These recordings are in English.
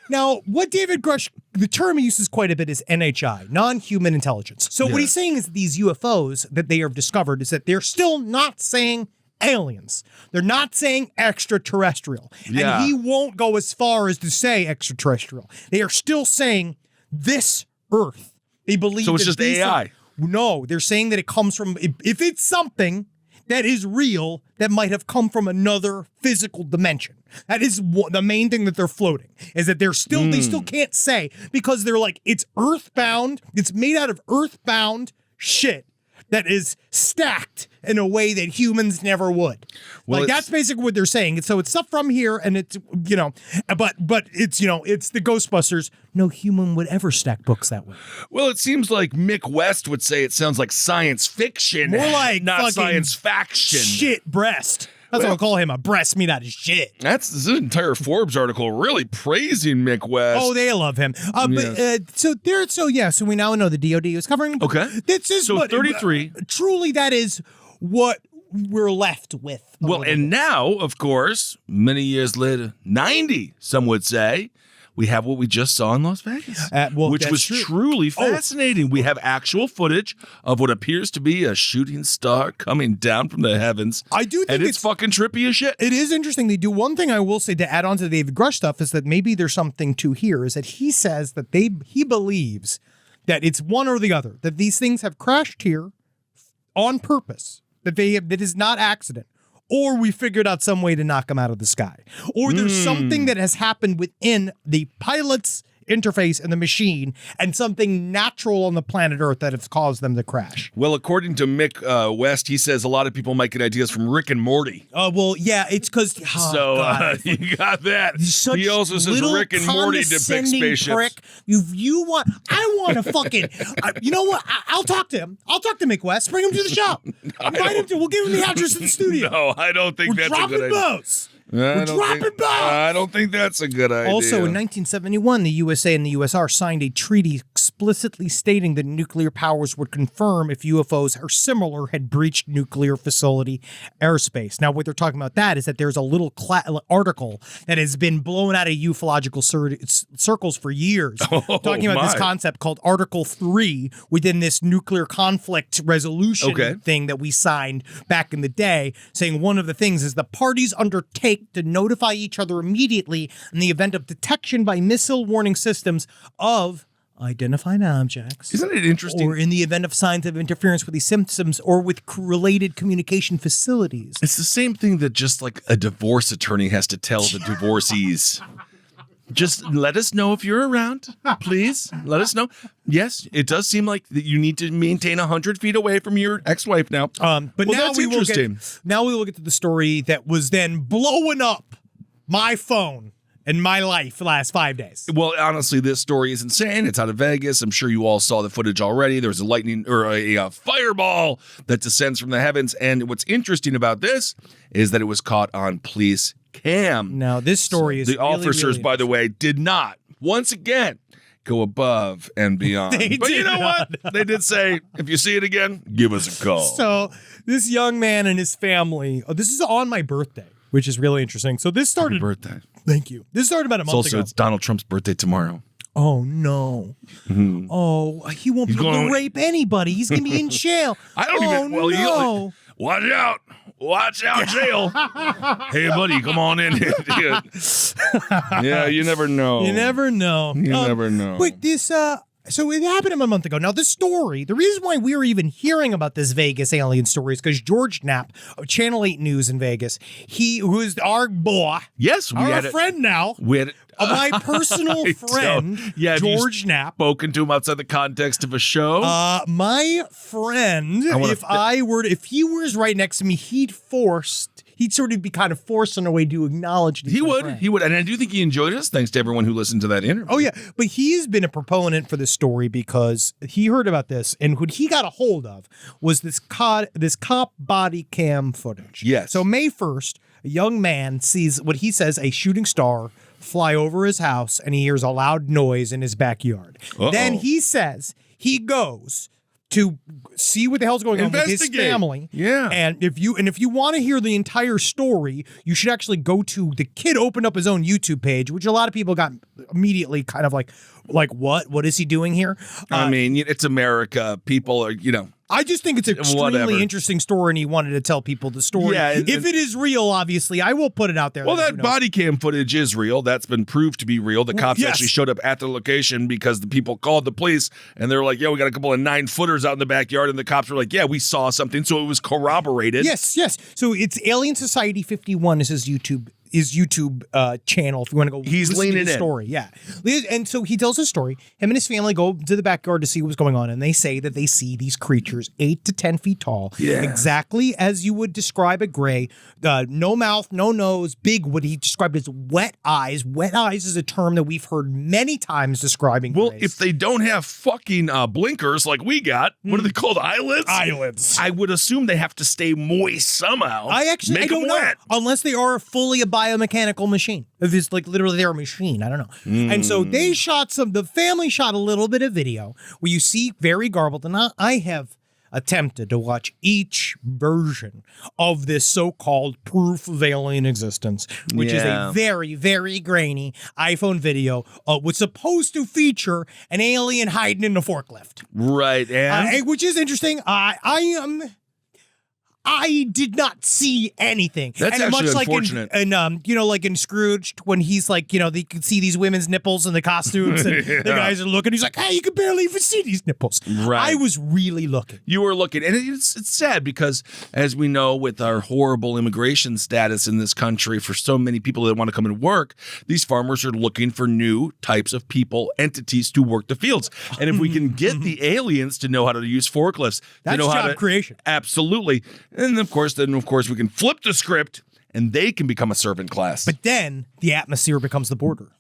Now, what David Grush, the term he uses quite a bit is NHI, non-human intelligence. So what he's saying is these UFOs that they have discovered is that they're still not saying aliens. They're not saying extraterrestrial. Yeah. And he won't go as far as to say extraterrestrial. They are still saying this Earth. They believe So it's that just these AI. No, they're saying that it comes from, if it's something that is real, that might have come from another physical dimension. That is the main thing that they're floating, is that they still can't say, because they're like, it's earthbound, it's made out of earthbound shit that is stacked in a way that humans never would. Well, like, that's basically what they're saying. So it's stuff from here, and it's, but it's, it's the Ghostbusters. No human would ever stack books that way. Well, it seems like Mick West would say it sounds like science fiction. More like not science faction. Shit breast. That's what I'll call him, a breast made out of shit. That's this entire Forbes article really praising Mick West. Oh, they love him. So we now know the DOD is covering. Okay. This is So what, 33. Truly, that is what we're left with. Well, and now, of course, many years later, 90, some would say, we have what we just saw in Las Vegas, which was truly fascinating. We have actual footage of what appears to be a shooting star coming down from the heavens. I do think and it's fucking trippy as shit. It is interesting. They do one thing I will say to add on to the David Grush stuff is that maybe there's something to here, is that he says that he believes that it's one or the other, that these things have crashed here on purpose, that is not accident. Or we figured out some way to knock them out of the sky. Or there's something that has happened within the pilot's interface and the machine, and something natural on the planet Earth that has caused them to crash. Well, according to Mick West, he says a lot of people might get ideas from Rick and Morty. Oh, well, yeah, it's because... You got that. He also says Rick and Morty depict spaceships. Prick. I want to fucking... you know what? I'll talk to him. I'll talk to Mick West. Bring him to the show. We'll give him the address of the studio. No, I don't think that's a good idea. Boats. I don't think that's a good idea. Also, in 1971, the USA and the USR signed a treaty explicitly stating that nuclear powers would confirm if UFOs or similar had breached nuclear facility airspace. Now, what they're talking about that is that there's a little article that has been blown out of ufological circles for years, talking about this concept called Article 3 within this nuclear conflict resolution thing that we signed back in the day, saying one of the things is the parties undertake to notify each other immediately in the event of detection by missile warning systems of identified objects. Isn't it interesting? Or in the event of signs of interference with these systems or with related communication facilities. It's the same thing that just like a divorce attorney has to tell the divorcees. Just let us know if you're around, please. Let us know. Yes, it does seem like that you need to maintain 100 feet away from your ex-wife now. But now we will get to the story that was then blowing up my phone and my life the last 5 days. Well, honestly, this story is insane. It's out of Vegas. I'm sure you all saw the footage already. There's a lightning or a fireball that descends from the heavens. And what's interesting about this is that it was caught on police cam. Now, this story is the officers, by the way, did not once again go above and beyond. But you know what? They did say, if you see it again, give us a call. So this young man and his family, this is on my birthday, which is really interesting. So this started... Happy birthday. Thank you. This started about a month ago. It's Donald Trump's birthday tomorrow. Oh, no. Mm-hmm. Oh, he won't be able to rape anybody. He's going to be in jail. I don't even... Well, no. Watch out. Watch out, jail. Hey, buddy, come on in. Yeah, you never know. You never know. You never know. But this, so it happened a month ago. Now, this story, the reason why we were even hearing about this Vegas alien story is because George Knapp of Channel 8 News in Vegas, who is our boy. Yes, we had a friend now. We had my personal friend, George Knapp. Spoken to him outside the context of a show. My friend, if he was right next to me, he'd sort of be kind of forced in a way to acknowledge. He would, and I do think he enjoyed us. Thanks to everyone who listened to that interview. Oh yeah, but he's been a proponent for this story because he heard about this, and what he got a hold of was this cop body cam footage. Yes. So May 1st, a young man sees what he says a shooting star fly over his house, and he hears a loud noise in his backyard. Uh-oh. Then he says he goes to see what the hell's going on with his family. Yeah. And if you want to hear the entire story, you should actually go to the kid opened up his own YouTube page, which a lot of people got immediately kind of like what is he doing here? I mean, it's America. People are, I just think it's an extremely interesting story, and he wanted to tell people the story. Yeah, if it is real, obviously, I will put it out there. Well, that body cam footage is real. That's been proved to be real. The cops actually showed up at the location because the people called the police, and they were like, we got a couple of 9-footers out in the backyard, and the cops were like, we saw something. So it was corroborated. Yes. So it's Alien Society 51 is his YouTube channel if you want to go he's leaning in the story. Yeah. And so he tells his story. Him and his family go to the backyard to see what's going on, and they say that they see these creatures 8 to 10 feet tall, exactly as you would describe a gray, no mouth, no nose, big, what he described as wet eyes. Wet eyes is a term that we've heard many times describing Well, grays. if they don't have fucking blinkers like we got, what are they called? Eyelids? Eyelids. I would assume they have to stay moist somehow. I don't know. Wet. Unless they are fully a biomechanical machine. If it's like literally they're a machine, I don't know. And so they the family shot a little bit of video where you see very garbled, and I have attempted to watch each version of this so-called proof of alien existence, which is a very, very grainy iPhone video, was supposed to feature an alien hiding in a forklift. Right, and? Which is interesting. I did not see anything. That's actually unfortunate. Like in Scrooged, when he's like, they can see these women's nipples in the costumes, and the guys are looking. He's like, hey, you can barely even see these nipples. Right. I was really looking. You were looking. And it's sad because, as we know, with our horrible immigration status in this country, for so many people that want to come and work, these farmers are looking for new types of people, entities to work the fields. And if we can get the aliens to know how to use forklifts, that's job creation. Absolutely. And of course, we can flip the script and they can become a servant class. But then the atmosphere becomes the border.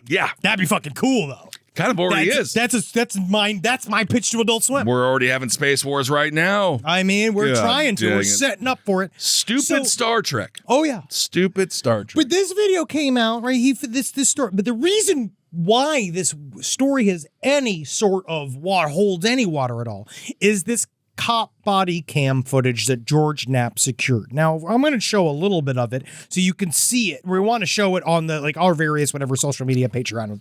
Yeah. That'd be fucking cool, though. Kind of already is. That's my pitch to Adult Swim. We're already having Space Wars right now. I mean, we're trying to. We're setting up for it. Stupid Star Trek. Oh, yeah. Stupid Star Trek. But this video came out, right? This story. But the reason why this story has any sort of holds any water at all is this cop body cam footage that George Knapp secured. Now, I'm going to show a little bit of it so you can see it. We want to show it on our various whatever social media, Patreon.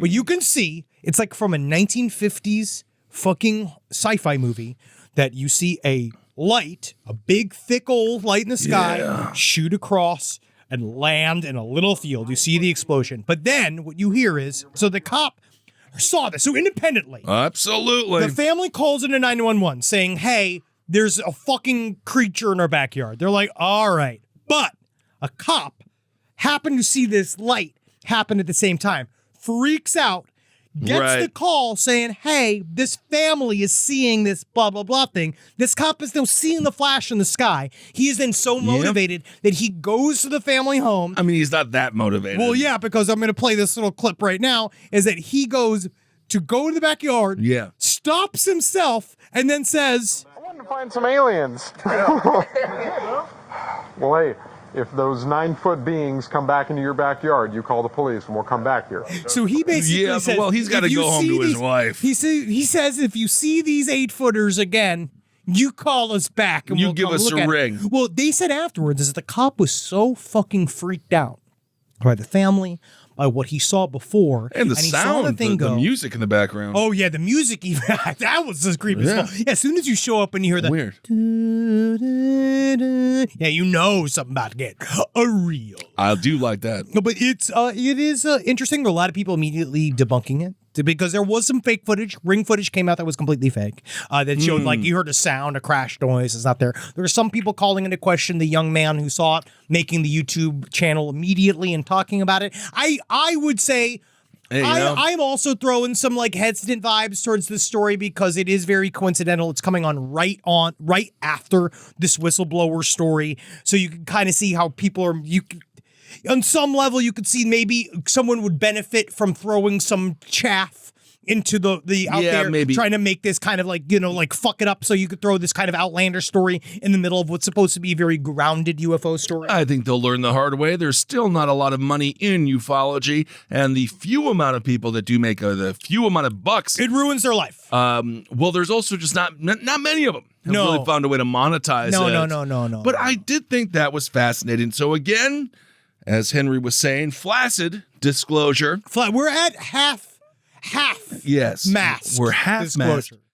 But you can see it's like from a 1950s fucking sci-fi movie that you see a big thick old light in the sky, shoot across and land in a little field. You see the explosion. But then what you hear is, so the cop saw this. So independently. Absolutely. The family calls in a 911 saying, hey, there's a fucking creature in our backyard. They're like, all right. But a cop happened to see this light happen at the same time. Freaks out. Gets the call saying, hey, this family is seeing this blah, blah, blah thing. This cop is now seeing the flash in the sky. He is then so motivated that he goes to the family home. I mean, he's not that motivated. Well, yeah, because I'm going to play this little clip right now, is that he goes to go to the backyard, stops himself, and then says, I wanted to find some aliens. Well, hey, if those 9-foot beings come back into your backyard, you call the police and we'll come back here. So he basically says, well, he's got to go home to his wife. He says, if you see these 8-footers again, you call us back and you we'll give us a ring. Well, they said afterwards is the cop was so fucking freaked out by the family, by what he saw before, and the he sound, saw the music in the background. Oh yeah, the music even that was as creepy as well. Yeah, as soon as you show up and you hear that weird, you know something about to get real. I do like that. No, but it is interesting. There are a lot of people immediately debunking it. Because there was some fake footage. Ring footage came out that was completely fake. That showed you heard a sound, a crash noise. It's not there. There were some people calling into question the young man who saw it, making the YouTube channel immediately and talking about it. I would say I'm also throwing some hesitant vibes towards this story because it is very coincidental. It's coming on right after this whistleblower story. So you can kind of see how people are on some level, you could see maybe someone would benefit from throwing some chaff into the out there, maybe trying to make this kind of like, you know, like fuck it up so you could throw this kind of outlander story in the middle of what's supposed to be a very grounded UFO story? I think they'll learn the hard way. There's still not a lot of money in ufology, and the few amount of people that do make the few amount of bucks, it ruins their life. Well, there's also just not many of them have really found a way to monetize it. No. But I did think that was fascinating. So again, as Henry was saying, flaccid disclosure. We're at half Yes. mask. We're half disclosure. mask.